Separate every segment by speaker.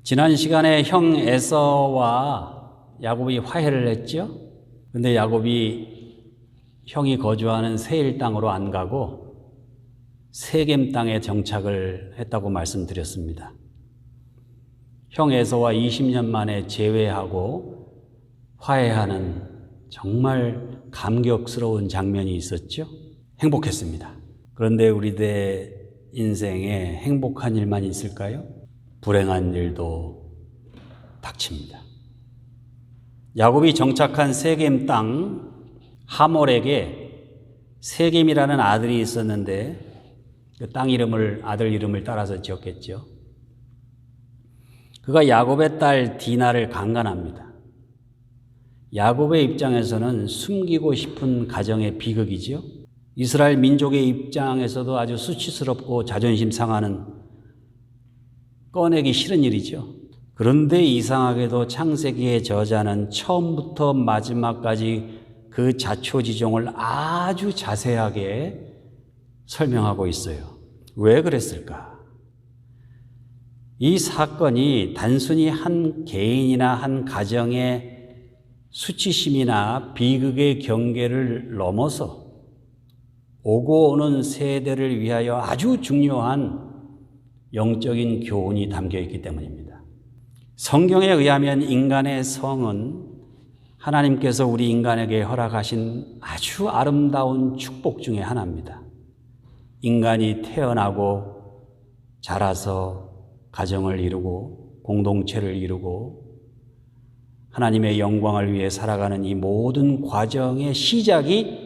Speaker 1: 지난 시간에 형 에서와 야곱이 화해를 했죠. 근데 야곱이 형이 거주하는 세일 땅으로 안 가고 세겜 땅에 정착을 했다고 말씀드렸습니다. 형 에서와 20년 만에 재회하고 화해하는 정말 감격스러운 장면이 있었죠. 행복했습니다. 그런데 우리들 인생에 행복한 일만 있을까요? 불행한 일도 닥칩니다. 야곱이 정착한 세겜 땅 하몰에게 세겜이라는 아들이 있었는데 그 땅 이름을 아들 이름을 따라서 지었겠죠. 그가 야곱의 딸 디나를 강간합니다. 야곱의 입장에서는 숨기고 싶은 가정의 비극이지요. 이스라엘 민족의 입장에서도 아주 수치스럽고 자존심 상하는 꺼내기 싫은 일이죠. 그런데 이상하게도 창세기의 저자는 처음부터 마지막까지 그 자초지종을 아주 자세하게 설명하고 있어요. 왜 그랬을까? 이 사건이 단순히 한 개인이나 한 가정의 수치심이나 비극의 경계를 넘어서 오고 오는 세대를 위하여 아주 중요한 영적인 교훈이 담겨 있기 때문입니다. 성경에 의하면 인간의 성은 하나님께서 우리 인간에게 허락하신 아주 아름다운 축복 중에 하나입니다. 인간이 태어나고 자라서 가정을 이루고 공동체를 이루고 하나님의 영광을 위해 살아가는 이 모든 과정의 시작이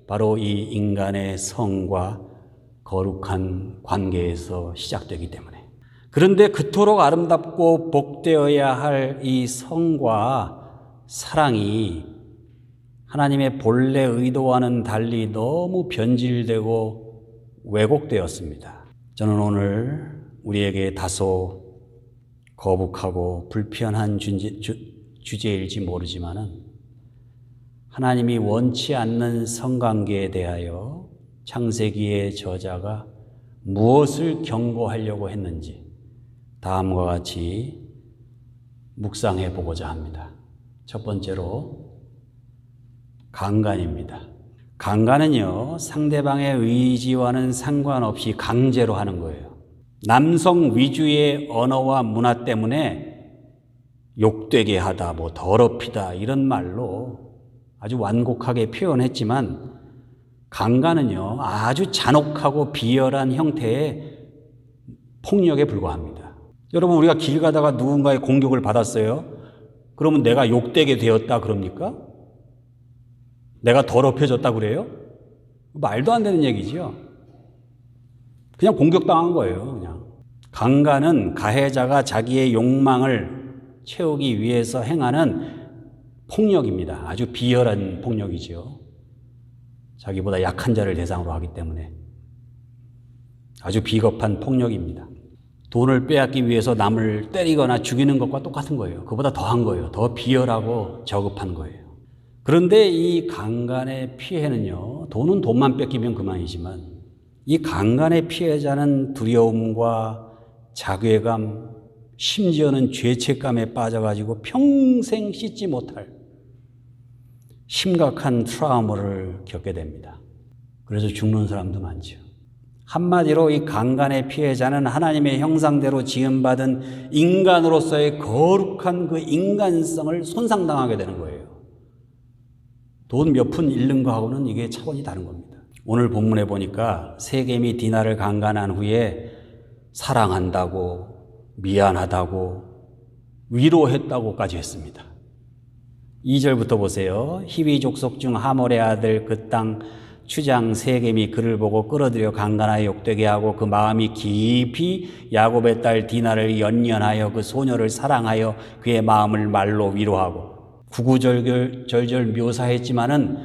Speaker 1: 바로 이 인간의 성과 거룩한 관계에서 시작되기 때문에, 그런데 그토록 아름답고 복되어야 할 이 성과 사랑이 하나님의 본래 의도와는 달리 너무 변질되고 왜곡되었습니다. 저는 오늘 우리에게 다소 거북하고 불편한 주제일지 모르지만은 하나님이 원치 않는 성관계에 대하여 창세기의 저자가 무엇을 경고하려고 했는지 다음과 같이 묵상해 보고자 합니다. 첫 번째로 강간입니다. 강간은요, 상대방의 의지와는 상관없이 강제로 하는 거예요. 남성 위주의 언어와 문화 때문에 욕되게 하다, 더럽히다 이런 말로 아주 완곡하게 표현했지만 강간은요, 아주 잔혹하고 비열한 형태의 폭력에 불과합니다. 여러분, 우리가 길 가다가 누군가의 공격을 받았어요. 그러면 내가 욕되게 되었다 그럽니까? 내가 더럽혀졌다 그래요? 말도 안 되는 얘기죠. 그냥 공격당한 거예요. 그냥. 강간은 가해자가 자기의 욕망을 채우기 위해서 행하는 폭력입니다. 아주 비열한 폭력이죠. 자기보다 약한 자를 대상으로 하기 때문에 아주 비겁한 폭력입니다. 돈을 빼앗기 위해서 남을 때리거나 죽이는 것과 똑같은 거예요. 그보다 더한 거예요. 더 비열하고 저급한 거예요. 그런데 이 강간의 피해는요, 돈은 돈만 뺏기면 그만이지만 이 강간의 피해자는 두려움과 자괴감, 심지어는 죄책감에 빠져가지고 평생 씻지 못할 심각한 트라우마를 겪게 됩니다. 그래서 죽는 사람도 많죠. 한마디로 이 강간의 피해자는 하나님의 형상대로 지음받은 인간으로서의 거룩한 그 인간성을 손상당하게 되는 거예요. 돈 몇 푼 잃는 거하고는 이게 차원이 다른 겁니다. 오늘 본문에 보니까 세겜이 디나를 강간한 후에 사랑한다고, 미안하다고, 위로했다고까지 했습니다. 2절부터 보세요. 히위 족속 중 하몰의 아들 그 땅 추장 세겜이 그를 보고 끌어들여 강간하여 욕되게 하고 그 마음이 깊이 야곱의 딸 디나를 연연하여 그 소녀를 사랑하여 그의 마음을 말로 위로하고, 구구절절 묘사했지만은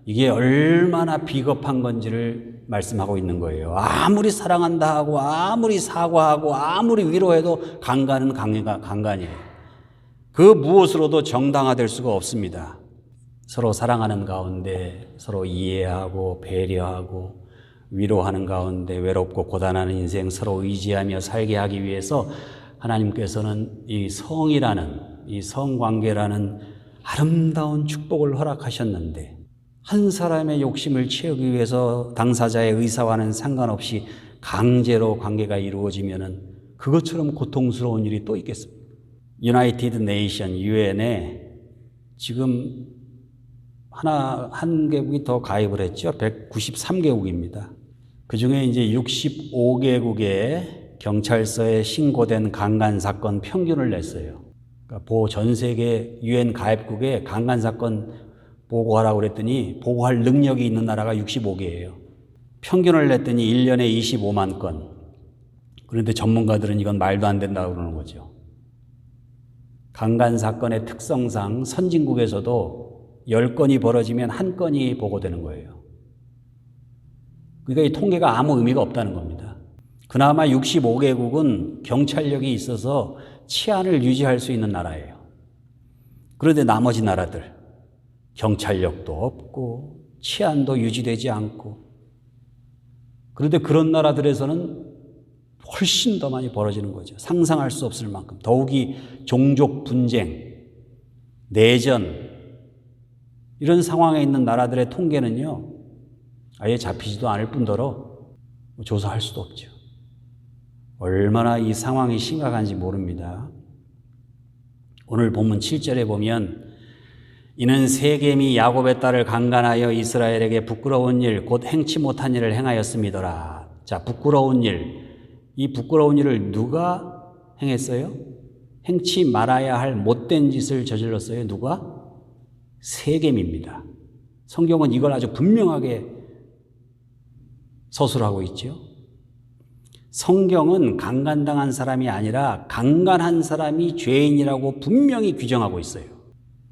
Speaker 1: 이게 얼마나 비겁한 건지를 말씀하고 있는 거예요. 아무리 사랑한다 하고 아무리 사과하고 아무리 위로해도 강간은 강간이에요. 그 무엇으로도 정당화될 수가 없습니다. 서로 사랑하는 가운데 서로 이해하고 배려하고 위로하는 가운데 외롭고 고단한 인생 서로 의지하며 살게 하기 위해서 하나님께서는 이 성이라는, 이 성관계라는 아름다운 축복을 허락하셨는데 한 사람의 욕심을 채우기 위해서 당사자의 의사와는 상관없이 강제로 관계가 이루어지면은 그것처럼 고통스러운 일이 또 있겠습니까? 유나이티드 네이션 유엔에 지금 한 개국이 더 가입을 했죠. 193개국입니다. 그 중에 이제 65개국의 경찰서에 신고된 강간 사건 평균을 냈어요. 그러니까 전 세계 유엔 가입국에 강간 사건 보고하라고 그랬더니 보고할 능력이 있는 나라가 65개예요. 평균을 냈더니 1년에 25만 건. 그런데 전문가들은 이건 말도 안 된다고 그러는 거죠. 강간 사건의 특성상 선진국에서도 10건이 벌어지면 1건이 보고되는 거예요. 그러니까 이 통계가 아무 의미가 없다는 겁니다. 그나마 65개국은 경찰력이 있어서 치안을 유지할 수 있는 나라예요. 그런데 나머지 나라들 경찰력도 없고 치안도 유지되지 않고, 그런데 그런 나라들에서는 훨씬 더 많이 벌어지는 거죠. 상상할 수 없을 만큼. 더욱이 종족 분쟁, 내전 이런 상황에 있는 나라들의 통계는요 아예 잡히지도 않을 뿐더러 조사할 수도 없죠. 얼마나 이 상황이 심각한지 모릅니다. 오늘 본문 7절에 보면 이는 세겜이 야곱의 딸을 강간하여 이스라엘에게 부끄러운 일 곧 행치 못한 일을 행하였음이더라. 자, 부끄러운 일, 이 부끄러운 일을 누가 행했어요? 행치 말아야 할 못된 짓을 저질렀어요. 누가? 세겜입니다. 성경은 이걸 아주 분명하게 서술하고 있죠. 성경은 강간당한 사람이 아니라 강간한 사람이 죄인이라고 분명히 규정하고 있어요.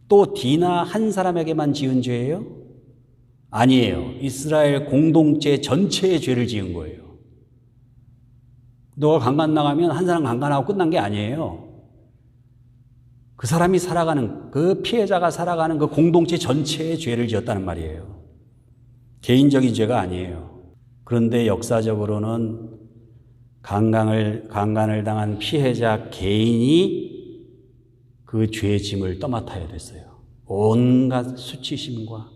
Speaker 1: 또 디나 한 사람에게만 지은 죄예요? 아니에요. 이스라엘 공동체 전체의 죄를 지은 거예요. 너가 강간당하면 한 사람 강간하고 끝난 게 아니에요. 그 사람이 살아가는, 그 피해자가 살아가는 그 공동체 전체의 죄를 지었다는 말이에요. 개인적인 죄가 아니에요. 그런데 역사적으로는 강간을 당한 피해자 개인이 그 죄의 짐을 떠맡아야 됐어요. 온갖 수치심과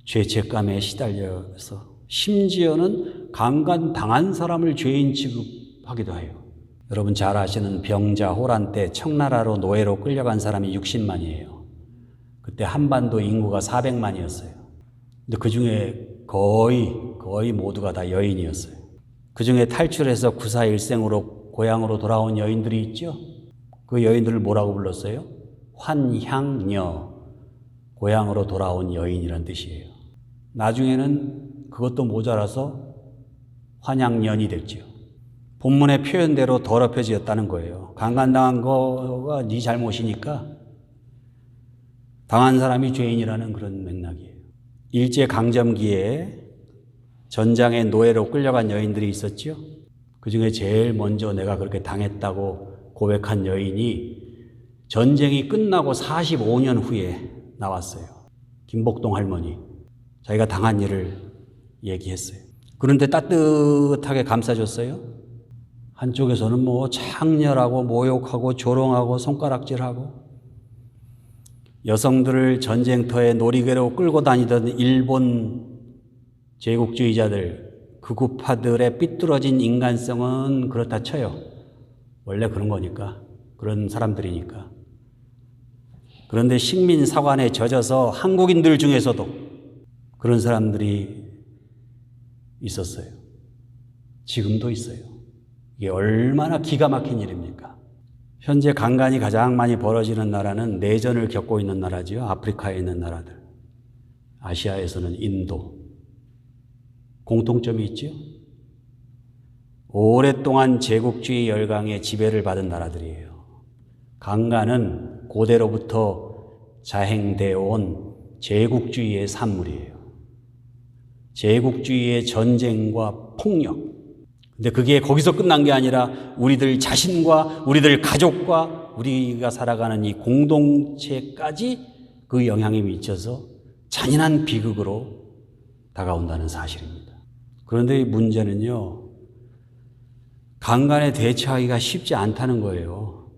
Speaker 1: 죄책감에 시달려서 심지어는 강간 당한 사람을 죄인 취급하기도 해요. 여러분 잘 아시는 병자 호란 때 청나라로 노예로 끌려간 사람이 60만이에요. 그때 한반도 인구가 400만이었어요. 근데 그 중에 거의 모두가 다 여인이었어요. 그 중에 탈출해서 구사일생으로 고향으로 돌아온 여인들이 있죠. 그 여인들을 뭐라고 불렀어요? 환향녀, 고향으로 돌아온 여인이란 뜻이에요. 나중에는 그것도 모자라서 환향년이 됐죠. 본문의 표현대로 더럽혀지었다는 거예요. 강간당한 거가 네 잘못이니까 당한 사람이 죄인이라는 그런 맥락이에요. 일제강점기에 전장에 노예로 끌려간 여인들이 있었죠. 그중에 제일 먼저 내가 그렇게 당했다고 고백한 여인이 전쟁이 끝나고 45년 후에 나왔어요. 김복동 할머니. 자기가 당한 일을 얘기했어요. 그런데 따뜻하게 감싸줬어요. 한쪽에서는 창렬하고 모욕하고 조롱하고 손가락질하고, 여성들을 전쟁터에 놀이개로 끌고 다니던 일본 제국주의자들, 극우파들의 삐뚤어진 인간성은 그렇다 쳐요. 원래 그런 거니까, 그런 사람들이니까. 그런데 식민사관에 젖어서 한국인들 중에서도 그런 사람들이 있었어요. 지금도 있어요. 이게 얼마나 기가 막힌 일입니까? 현재 강간이 가장 많이 벌어지는 나라는 내전을 겪고 있는 나라지요. 아프리카에 있는 나라들. 아시아에서는 인도. 공통점이 있죠. 오랫동안 제국주의 열강의 지배를 받은 나라들이에요. 강간은 고대로부터 자행되어 온 제국주의의 산물이에요. 제국주의의 전쟁과 폭력. 근데 그게 거기서 끝난 게 아니라 우리들 자신과 우리들 가족과 우리가 살아가는 이 공동체까지 그 영향이 미쳐서 잔인한 비극으로 다가온다는 사실입니다. 그런데 이 문제는요, 강간에 대처하기가 쉽지 않다는 거예요.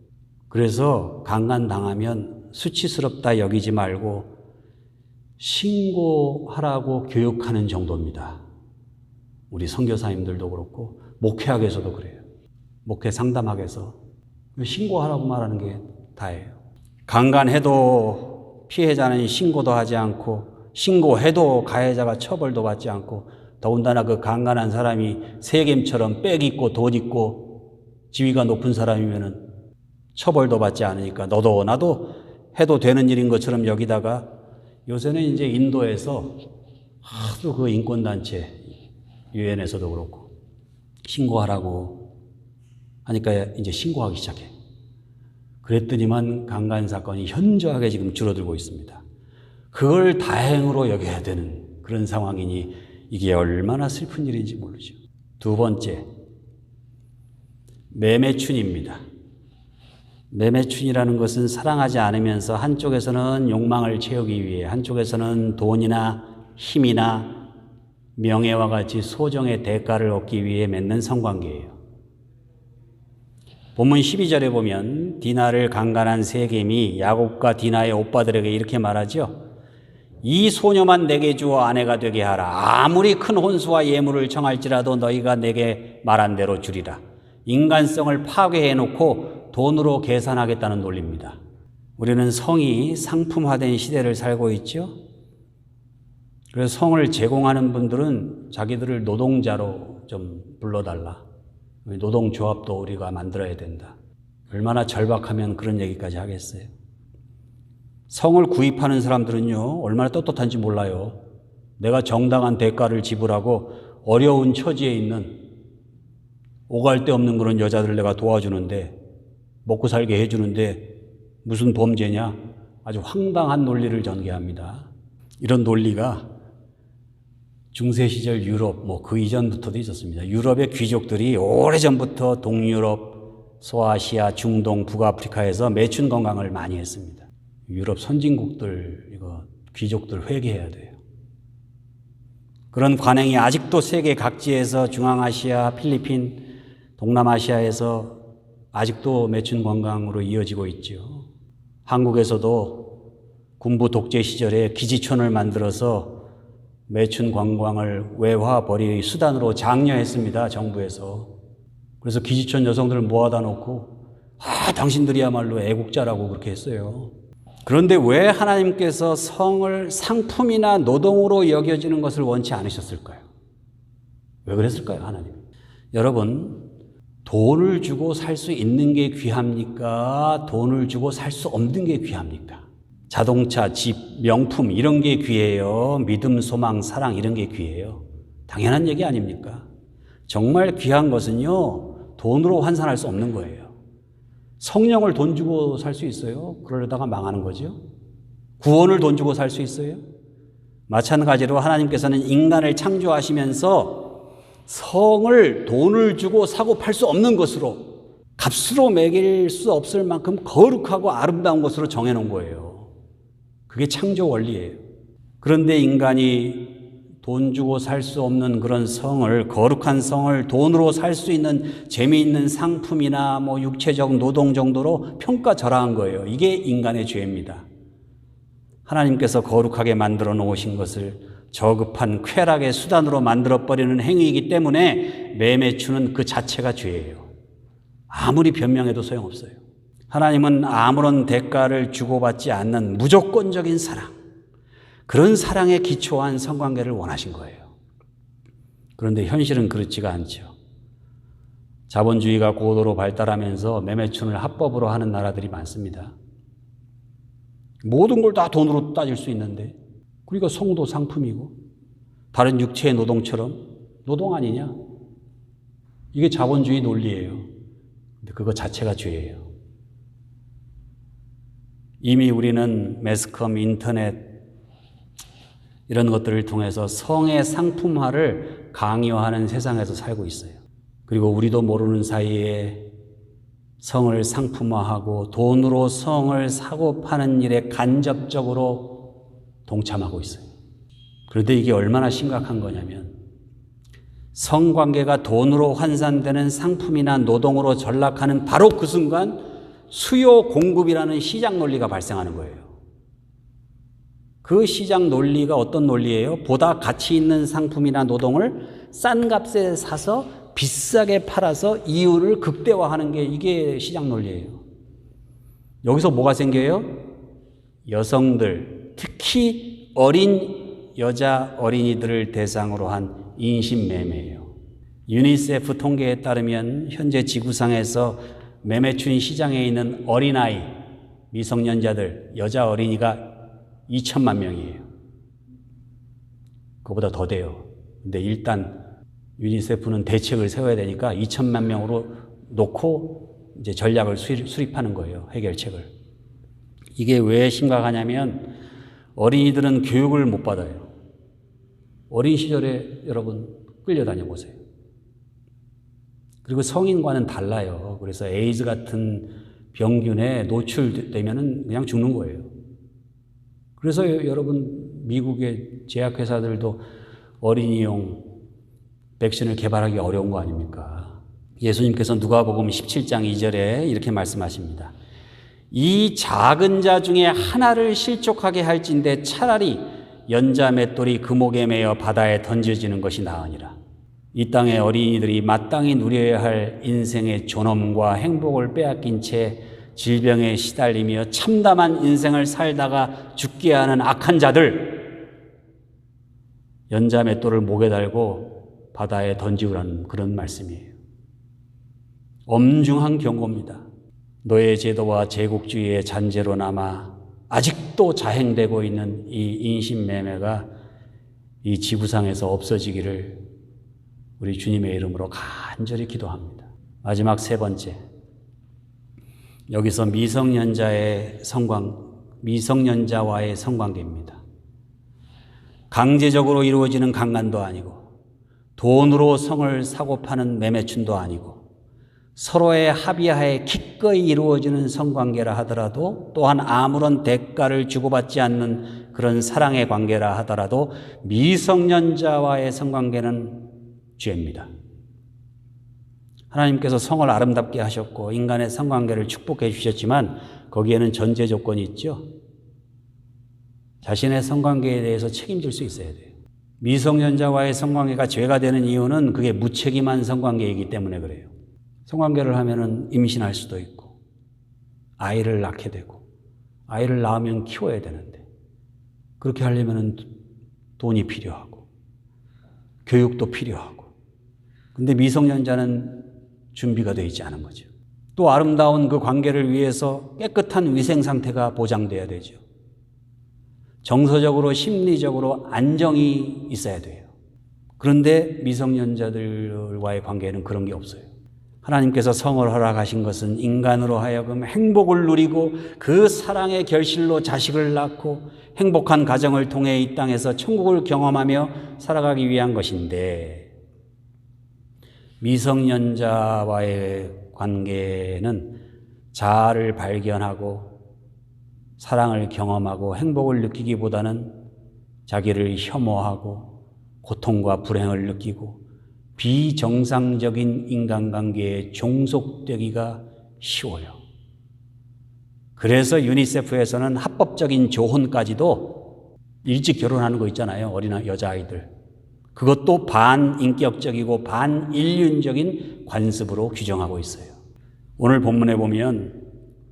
Speaker 1: 그래서 강간 당하면 수치스럽다 여기지 말고 신고하라고 교육하는 정도입니다. 우리 선교사님들도 그렇고 목회학에서도 그래요. 목회 상담학에서 신고하라고 말하는 게 다예요. 강간해도 피해자는 신고도 하지 않고 신고해도 가해자가 처벌도 받지 않고 더군다나 그 강간한 사람이 세겜처럼 빽 있고 돈 있고 지위가 높은 사람이면은 처벌도 받지 않으니까 너도 나도 해도 되는 일인 것처럼 여기다가 요새는 이제 인도에서 하도 그 인권단체 유엔에서도 그렇고 신고하라고 하니까 이제 신고하기 시작해. 그랬더니만 강간 사건이 현저하게 지금 줄어들고 있습니다. 그걸 다행으로 여겨야 되는 그런 상황이니 이게 얼마나 슬픈 일인지 모르죠. 두 번째, 매매춘입니다. 매매춘이라는 것은 사랑하지 않으면서 한쪽에서는 욕망을 채우기 위해 한쪽에서는 돈이나 힘이나 명예와 같이 소정의 대가를 얻기 위해 맺는 성관계예요. 본문 12절에 보면 디나를 강간한 세겜이 야곱과 디나의 오빠들에게 이렇게 말하죠. 이 소녀만 내게 주어 아내가 되게 하라. 아무리 큰 혼수와 예물을 청할지라도 너희가 내게 말한 대로 주리라. 인간성을 파괴해놓고 돈으로 계산하겠다는 논리입니다. 우리는 성이 상품화된 시대를 살고 있죠. 그래서 성을 제공하는 분들은 자기들을 노동자로 좀 불러달라. 노동조합도 우리가 만들어야 된다. 얼마나 절박하면 그런 얘기까지 하겠어요. 성을 구입하는 사람들은요, 얼마나 떳떳한지 몰라요. 내가 정당한 대가를 지불하고 어려운 처지에 있는 오갈 데 없는 그런 여자들을 내가 도와주는데, 먹고 살게 해주는데 무슨 범죄냐? 아주 황당한 논리를 전개합니다. 이런 논리가 중세시절 유럽, 그 이전부터도 있었습니다. 유럽의 귀족들이 오래전부터 동유럽, 소아시아, 중동, 북아프리카에서 매춘 건강을 많이 했습니다. 유럽 선진국들, 귀족들 회개해야 돼요. 그런 관행이 아직도 세계 각지에서 중앙아시아, 필리핀, 동남아시아에서 아직도 매춘 관광으로 이어지고 있죠. 한국에서도 군부 독재 시절에 기지촌을 만들어서 매춘 관광을 외화 벌이의 수단으로 장려했습니다. 정부에서. 그래서 기지촌 여성들을 모아다 놓고 당신들이야말로 애국자라고 그렇게 했어요. 그런데 왜 하나님께서 성을 상품이나 노동으로 여겨지는 것을 원치 않으셨을까요? 왜 그랬을까요, 하나님? 여러분, 돈을 주고 살 수 있는 게 귀합니까? 돈을 주고 살 수 없는 게 귀합니까? 자동차, 집, 명품 이런 게 귀해요. 믿음, 소망, 사랑 이런 게 귀해요. 당연한 얘기 아닙니까? 정말 귀한 것은요, 돈으로 환산할 수 없는 거예요. 성령을 돈 주고 살 수 있어요? 그러려다가 망하는 거죠. 구원을 돈 주고 살 수 있어요? 마찬가지로 하나님께서는 인간을 창조하시면서 성을 돈을 주고 사고 팔 수 없는 것으로, 값으로 매길 수 없을 만큼 거룩하고 아름다운 것으로 정해놓은 거예요. 그게 창조 원리예요. 그런데 인간이 돈 주고 살 수 없는 그런 성을, 거룩한 성을 돈으로 살 수 있는 재미있는 상품이나 육체적 노동 정도로 평가절하한 거예요. 이게 인간의 죄입니다. 하나님께서 거룩하게 만들어 놓으신 것을 저급한 쾌락의 수단으로 만들어버리는 행위이기 때문에 매매추는 그 자체가 죄예요. 아무리 변명해도 소용없어요. 하나님은 아무런 대가를 주고받지 않는 무조건적인 사랑, 그런 사랑에 기초한 성관계를 원하신 거예요. 그런데 현실은 그렇지가 않죠. 자본주의가 고도로 발달하면서 매매춘을 합법으로 하는 나라들이 많습니다. 모든 걸 다 돈으로 따질 수 있는데, 그러니까 성도 상품이고 다른 육체의 노동처럼 노동 아니냐? 이게 자본주의 논리예요. 근데 그거 자체가 죄예요. 이미 우리는 매스컴, 인터넷 이런 것들을 통해서 성의 상품화를 강요하는 세상에서 살고 있어요. 그리고 우리도 모르는 사이에 성을 상품화하고 돈으로 성을 사고 파는 일에 간접적으로 동참하고 있어요. 그런데 이게 얼마나 심각한 거냐면 성관계가 돈으로 환산되는 상품이나 노동으로 전락하는 바로 그 순간 수요 공급이라는 시장 논리가 발생하는 거예요. 그 시장 논리가 어떤 논리예요? 보다 가치 있는 상품이나 노동을 싼 값에 사서 비싸게 팔아서 이윤을 극대화하는 게 이게 시장 논리예요. 여기서 뭐가 생겨요? 여성들, 특히 어린 여자 어린이들을 대상으로 한 인신매매예요. 유니세프 통계에 따르면 현재 지구상에서 매매춘 시장에 있는 어린아이, 미성년자들, 여자 어린이가 2천만 명이에요. 그거보다 더 돼요. 근데 일단 유니세프는 대책을 세워야 되니까 2천만 명으로 놓고 이제 전략을 수립하는 거예요. 해결책을. 이게 왜 심각하냐면 어린이들은 교육을 못 받아요. 어린 시절에 여러분 끌려다녀 보세요. 그리고 성인과는 달라요. 그래서 에이즈 같은 병균에 노출되면은 그냥 죽는 거예요. 그래서 여러분 미국의 제약회사들도 어린이용 백신을 개발하기 어려운 거 아닙니까? 예수님께서 누가복음 17장 2절에 이렇게 말씀하십니다. 이 작은 자 중에 하나를 실족하게 할진대 차라리 연자 맷돌이 금옥에 매여 바다에 던져지는 것이 나으니라. 이 땅의 어린이들이 마땅히 누려야 할 인생의 존엄과 행복을 빼앗긴 채 질병에 시달리며 참담한 인생을 살다가 죽게 하는 악한 자들, 연자 맷돌을 목에 달고 바다에 던지우라는 그런 말씀이에요. 엄중한 경고입니다. 노예 제도와 제국주의의 잔재로 남아 아직도 자행되고 있는 이 인신매매가 이 지구상에서 없어지기를 우리 주님의 이름으로 간절히 기도합니다. 마지막 세 번째, 여기서 미성년자와의 성관계입니다. 강제적으로 이루어지는 강간도 아니고 돈으로 성을 사고 파는 매매춘도 아니고 서로의 합의하에 기꺼이 이루어지는 성관계라 하더라도 또한 아무런 대가를 주고받지 않는 그런 사랑의 관계라 하더라도 미성년자와의 성관계는 죄입니다. 하나님께서 성을 아름답게 하셨고 인간의 성관계를 축복해 주셨지만 거기에는 전제 조건이 있죠. 자신의 성관계에 대해서 책임질 수 있어야 돼요. 미성년자와의 성관계가 죄가 되는 이유는 그게 무책임한 성관계이기 때문에 그래요. 성관계를 하면은 임신할 수도 있고 아이를 낳게 되고 아이를 낳으면 키워야 되는데 그렇게 하려면은 돈이 필요하고 교육도 필요하고 근데 미성년자는 준비가 되어 있지 않은 거죠. 또 아름다운 그 관계를 위해서 깨끗한 위생 상태가 보장돼야 되죠. 정서적으로 심리적으로 안정이 있어야 돼요. 그런데 미성년자들과의 관계는 그런 게 없어요. 하나님께서 성을 허락하신 것은 인간으로 하여금 행복을 누리고 그 사랑의 결실로 자식을 낳고 행복한 가정을 통해 이 땅에서 천국을 경험하며 살아가기 위한 것인데 미성년자와의 관계는 자아를 발견하고 사랑을 경험하고 행복을 느끼기보다는 자기를 혐오하고 고통과 불행을 느끼고 비정상적인 인간관계에 종속되기가 쉬워요. 그래서 유니세프에서는 합법적인 조혼까지도 일찍 결혼하는 거 있잖아요. 어린 여자아이들. 그것도 반인격적이고 반인륜적인 관습으로 규정하고 있어요. 오늘 본문에 보면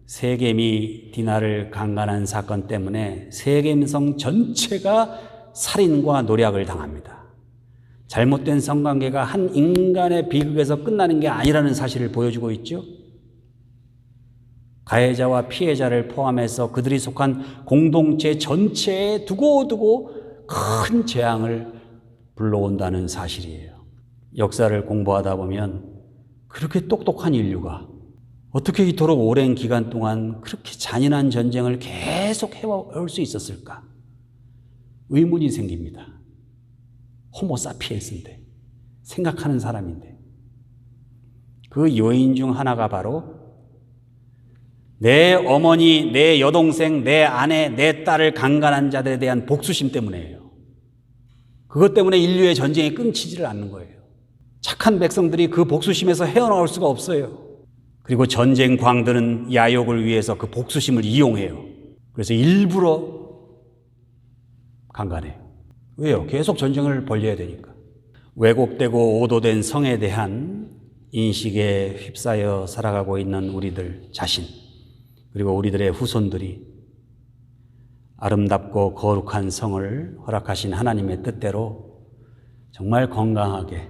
Speaker 1: 세겜이 디나를 강간한 사건 때문에 세겜성 전체가 살인과 노략을 당합니다. 잘못된 성관계가 한 인간의 비극에서 끝나는 게 아니라는 사실을 보여주고 있죠. 가해자와 피해자를 포함해서 그들이 속한 공동체 전체에 두고두고 큰 재앙을 불러온다는 사실이에요. 역사를 공부하다 보면 그렇게 똑똑한 인류가 어떻게 이토록 오랜 기간 동안 그렇게 잔인한 전쟁을 계속 해올 수 있었을까? 의문이 생깁니다. 호모사피엔스인데, 생각하는 사람인데. 그 요인 중 하나가 바로 내 어머니, 내 여동생, 내 아내, 내 딸을 강간한 자들에 대한 복수심 때문이에요. 그것 때문에 인류의 전쟁이 끊기지를 않는 거예요. 착한 백성들이 그 복수심에서 헤어나올 수가 없어요. 그리고 전쟁 광들은 야욕을 위해서 그 복수심을 이용해요. 그래서 일부러 강간해요. 왜요? 계속 전쟁을 벌려야 되니까. 왜곡되고 오도된 성에 대한 인식에 휩싸여 살아가고 있는 우리들 자신, 그리고 우리들의 후손들이 아름답고 거룩한 성을 허락하신 하나님의 뜻대로 정말 건강하게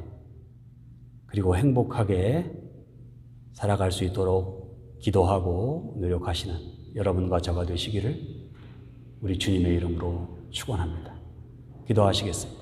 Speaker 1: 그리고 행복하게 살아갈 수 있도록 기도하고 노력하시는 여러분과 저가 되시기를 우리 주님의 이름으로 축원합니다. 기도하시겠습니다.